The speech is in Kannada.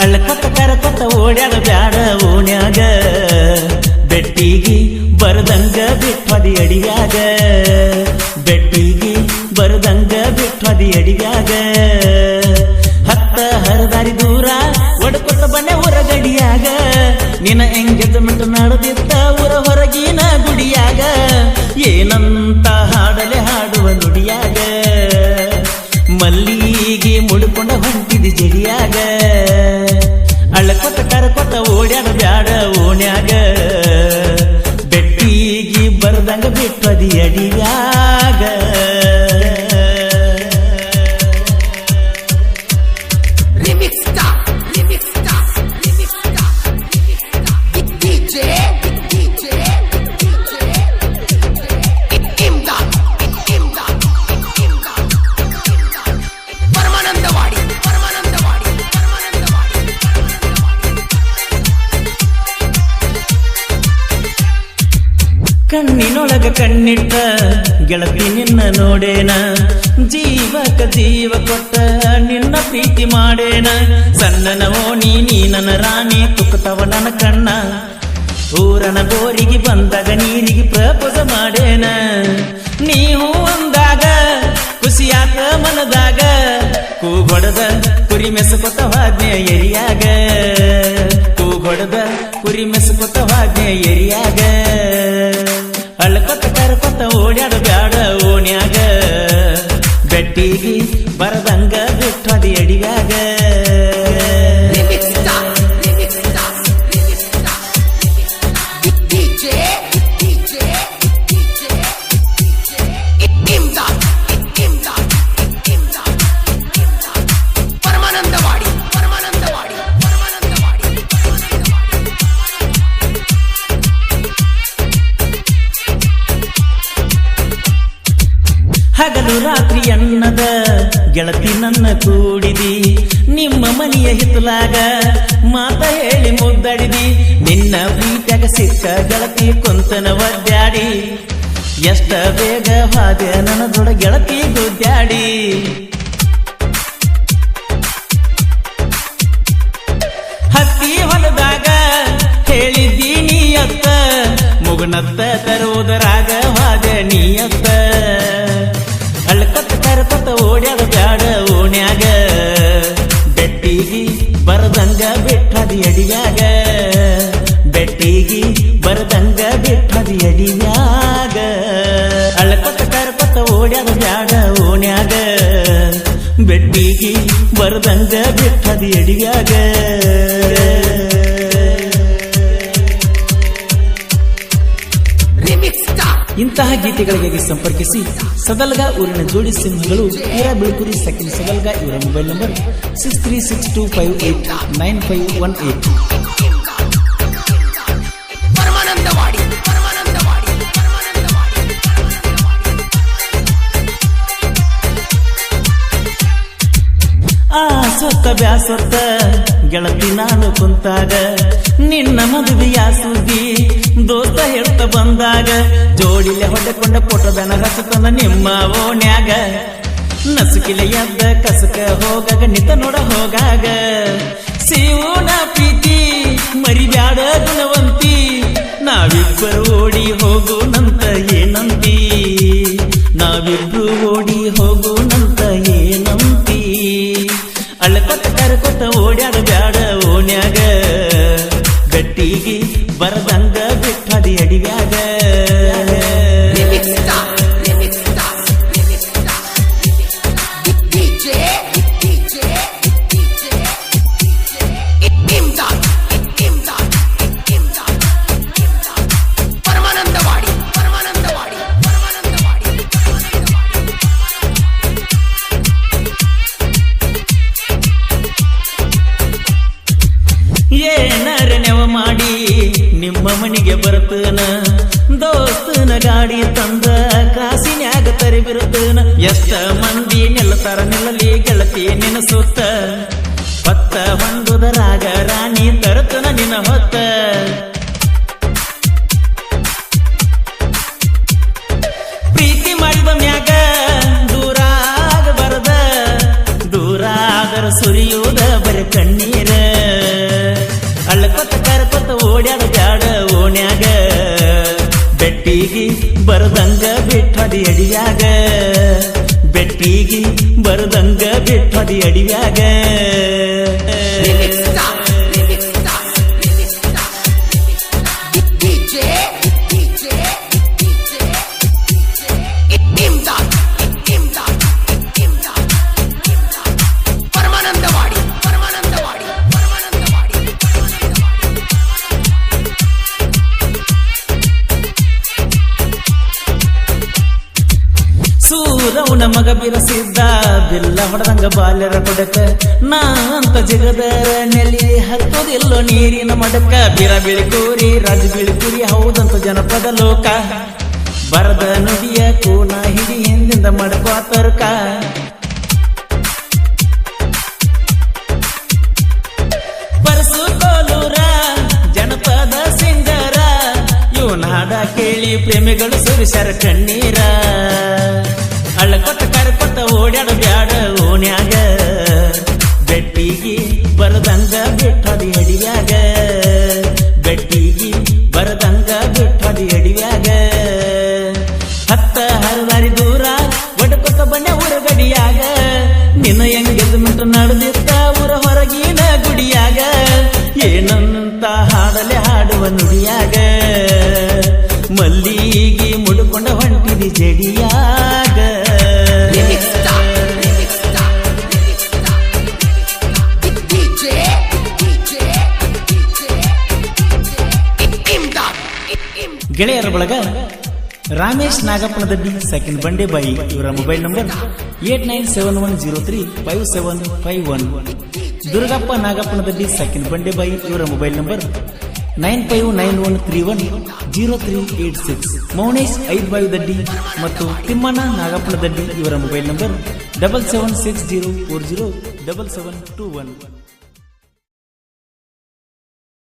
ಅಳ್ಳಕೊತ್ತ ಕರಕೊತ್ತ ಓಡ್ಯಾದ ಬ್ಯಾಡ ಓಣ್ಯಾಗ ಬೆಟ್ಟಿಗಿ ಬರದಂಗ ಬಿಟ್ವದಿ ಅಡಿಯಾಗ ಬೆಟ್ಟಿಗಿ ಬರದಂಗ ಬಿಟ್ವದಿ ಅಡಿಯಾಗ ಹತ್ತ ಹರದಾರಿ ದೂರ ಒಡಕೊತ್ತ ಬನ್ನೆ ಹೊರಗಡಿಯಾಗ ನಿನ್ನ ಎಂಗೇಜ್ಮೆಂಟ್ ನಡೆದಿತ್ತ ಊರ ಹೊರಗಿನ ಗುಡಿಯಾಗ ಏನಂತ ಹಾಡಲೆ ಹಾಡುವ ನುಡಿಯಾಗ ಮಲ್ಲಿಗೆ ಮುಡ್ಕೊಂಡ ಹೊಂಟಿದಿ ಜಡಿಯಾಗ ಅಳ್ಳಕೊತ್ತ ಕರಕೊತ್ತ ಓಡ್ಯಾಡ ಬ್ಯಾಡ ಓಣ್ಯಾಗ ಬೆಟ್ಟಿಗಿ ಬರ್ದಂಗ ಬಿಟ್ವದಿ ಅಡಿಯಾಗ ಕಣ್ಣಿನೊಳಗ ಕಣ್ಣಿಟ್ಟ ಗೆಳತಿ ನಿನ್ನ ನೋಡೇನ ಜೀವಕ ಜೀವ ಕೊಟ್ಟ ನಿನ್ನ ಪ್ರೀತಿ ಮಾಡೇನ ಸಣ್ಣನವೋ ನೀ ನನ್ನ ರಾಣಿ ತುಕ್ಕತವ ನನ್ನ ಕಣ್ಣ ಊರನ ಬೋರಿಗೆ ಬಂದಾಗ ನೀರಿಗೆ ಪ್ರಪೋಸ ಮಾಡೇನ ನೀವು ಅಂದಾಗ ಖುಷಿಯಾಕ ಮನದಾಗ ಕೂಗೊಡದ ಕುರಿ ಮೆಸಕೊತವಾದ್ನೆ ಎರಿಯಾಗ ಕೂಗೊಡದ ಕುರಿ ಮೆಸಕೊತವಾದ್ನೆ ಎರಿಯಾಗ ಅಳ್ಳಕೊತ್ತ ಕರಕೊತ್ತ ಓಡ್ಯಾಡ ಬ್ಯಾಡ ಓಣ್ಯಾಗ ಬೆಟ್ಟಿಗಿ ಬರದಂಗ ಬಿಟ್ವದಿ ಅಡಿಯಾಗ ಹಗಲು ರಾತ್ರಿ ಅನ್ನದ ಗೆಳತಿ ನನ್ನ ಕೂಡಿದಿ ನಿಮ್ಮ ಮನೆಯ ಹಿತ್ತಲಾಗ ಮಾತ ಹೇಳಿ ಮುದ್ದಡಿದಿ ನಿನ್ನ ಪ್ರೀತ್ಯಾಗ ಸಿಕ್ಕ ಗೆಳತಿ ಕುಂತನ ಒದ್ದಾಡಿ ಎಷ್ಟ ಬೇಗ ಹಾದೆ ನನ್ನ ದೊಡ ಗೆಳತಿ ಗುದ್ದಾಡಿ ಹತ್ತಿ ಹೊಲದಾಗ ಹೇಳಿದ್ದಿ ನೀಯತ್ತ ಮುಗುನತ್ತ ತರುವುದರಾಗ ಹಾದೆ ನೀಯತ್ತ ಅಳ್ಳಕೊತ್ತ ಕರಕೊತ್ತ ಓಡ್ಯಾದ ಬ್ಯಾಡ ಓಣ್ಯಾಗ ಬೆಟ್ಟಿಗಿ ಬರದಂಗ ಬಿಟ್ವದಿ ಅಡಿಯಾಗ ಬೆಟ್ಟಿಗಿ ಬರದಂಗ ಬಿಟ್ವದಿ ಅಡಿಯಾಗ ಅಳ್ಳಕೊತ್ತ ಕರಕೊತ್ತ ಓಡ್ಯಾದ ಬ್ಯಾಡ ಓಣ್ಯಾಗ ಬೆಟ್ಟಿಗಿ ಬರದಂಗ ಬಿಟ್ವದಿ ಅಡಿಯಾಗ ಇಂತಹ ಗೀತೆಗಳಿಗೆ ಸಂಪರ್ಕಿಸಿ ಸದಲ್ಗ ಊರಿನ ಜೋಡಿ ಸಿಂಹಗಳು ಹೀರಾ ಬಿಳುಕುರಿ ಸೆಕೆಂಡ್ ಸದಲ್ಗ ಇವರ ಮೊಬೈಲ್ ನಂಬರ್ 6362589518. ಆ ಸ್ವತ್ತ ಬ್ಯಾಸೊತ್ತ ಗೆಳತಿ ನಾನು ಕುಂತಾಗ ನಿನ್ನ ಮದುವೆಯ ಸುದ್ದಿ ದೋಸ್ತ ಹೇಳ್ತ ಬಂದಾಗ ಜೋಡಿಲೆ ಹೊಡೆಕೊಂಡ ಪೊಟದನ ರಸತನ ನಿಮ್ಮ ಓಣ್ಯಾಗ ನಸುಕಿಲೆ ಎದ್ದ ಕಸಕ ಹೋಗಾಗ ನಿತ ನೋಡ ಹೋಗಾಗ ಶಿವನ ಪ್ರೀತಿ ಮರಿಬ್ಯಾಡ ಗುಣವಂತಿ ನಾವಿಬ್ಬರು ಓಡಿ ಹೋಗೋಣಂತ ಏನಂತಿ ನಾವಿಬ್ರು ಓಡಿ ಹೋಗೋಣಂತ ಏನಂತಿ ಅಳ್ಳಕೊತ್ತ ಕರಕೊತ್ತ ಓಡ್ಯಾಡ ಬ್ಯಾಡ ಓಣ್ಯಾಗ ಬೆಟ್ಟಿಗಿ ಬರದಂಗ ಬಿಟ್ವದಿ ಅಡಿಯಾಗ ಏನರ ನೆವ ಮಾಡಿ ನಿಮ್ಮ ಮನೆಗೆ ಬರ್ತನ ದೋಸ್ತನ ಗಾಡಿ ತಂದ ಕಾಸಿನ್ಯಾಗ ತರಿಬಿರುತ್ತನ ಎಷ್ಟ ಮಂದಿ ನಿಲ್ಲತಾರ ನಿಲ್ಲಲಿ ಗೆಳತಿ ನೆನಸುತ್ತ ಪತ್ತ ಹೊಂದುದರಾಗ ರಾಣಿ ತರುತ್ತನ ನಿನ್ನ ಹೊತ್ತ ಪ್ರೀತಿ ಮಾಡಿದ ಮ್ಯಾಗ ದೂರಾಗ ಬರದ ದೂರಾದರ ಸುರಿಯುವುದ ಬರ ಬರೆ ಕಣ್ಣೀರ ಅಳ್ಳಕೊತ್ತ ಕರ್ಕೊತ್ತ ಓಡ್ಯಾಡ ಬ್ಯಾಡ ಓಣ್ಯಾಗ ಬೆಟ್ಟಿಗಿ ಬರದಂಗ ಬಿಟ್ಟದಿ ಅಡಿಯಾಗ ಬೆಟ್ಟಿಗಿ ಬರದಂಗ ಬಿಟ್ಟದಿ ಅಡಿಯಾಗ ಸೂರವನ ಮಗ ಬಿರಸಿದ್ದ ಬಿಲ್ಲ ಹೊಡೆದಂಗ ಬಾಲ್ಯರ ಕೊಡಕ ನಾ ಅಂತ ಜಗದರ ನೆಲಿ ಹತ್ತೋದಿಲ್ಲೋ ನೀರಿನ ಮಡಕ ಬಿರ ಬಿಳಿಕೂರಿ ರಾಜ ಬಿಳಿಕೂರಿ ಹೌದಂತ ಜನಪದ ಲೋಕ ಬರದ ನುಡಿಯ ಕೂನ ಹಿಡಿ ಹಿಂದಿಂದ ಮಡಕೋ ತರ್ಕ ಪರಸು ಕೋಲೂರ ಜನಪದ ಸಿಂಗರ ಇವನ ಹಾಡ ಕೇಳಿ ಪ್ರೇಮಿಗಳು ಸುರಿಸರ ಕಣ್ಣೀರ ಅಳ್ಳಕೊತ್ತ ಕರ್ಕೊತ್ತ ಓಡ್ಯಾಡ ಬ್ಯಾಡ ಓಣ್ಯಾಗ ಬೆಟ್ಟಿಗಿ ಬರದಂಗ ಬಿಟ್ಟದಿ ಅಡಿಯಾಗ ಬೆಟ್ಟಿಗಿ ಬರದಂಗ ಬಿಟ್ಟದಿ ಅಡಿಯಾಗ ಹತ್ತ ಹರದಾರಿ ದೂರ ಒಡಕೊತ್ತ ಬನ್ನೆ ಊರಗಡಿಯಾಗ ನಿನ್ನ ಎಂಗೇಜ್ಮೆಂಟ್ ನಡೆದಿತ್ತ ಊರ ಹೊರಗಿನ ಗುಡಿಯಾಗ ಏನಂತ ಹಾಡಲೆ ಹಾಡುವ ನುಡಿಯಾಗ ಮಲ್ಲಿಗಿ ಮುಡುಕೊಂಡ ಹೊಂಟಿದಿ ಜಡಿಯಾಗ ಗೆಳೆಯರ ಬಳಗ ರಾಮೇಶ್ ನಾಗಪ್ಪನದಡ್ಡಿ ಸೆಕೆಂಡ್ ಬಂಡೆ ಬಾಯಿ ಇವರ ಮೊಬೈಲ್ ನಂಬರ್ 8971035751 ದುರ್ಗಪ್ಪ ನಾಗಪ್ಪನದಡ್ಡಿ ಸೆಕೆಂಡ್ ಬಂಡೆ ಬಾಯಿ ಇವರ ಮೊಬೈಲ್ ನಂಬರ್ 9591310386 ಮೌನೇಶ್ 5 ಬಾಯಿ ದಡ್ಡಿ ಮತ್ತು ತಿಮ್ಮಣ್ಣ ನಾಗಪ್ಪನದಡ್ಡಿ ಇವರ ಮೊಬೈಲ್ ನಂಬರ್ 7760407721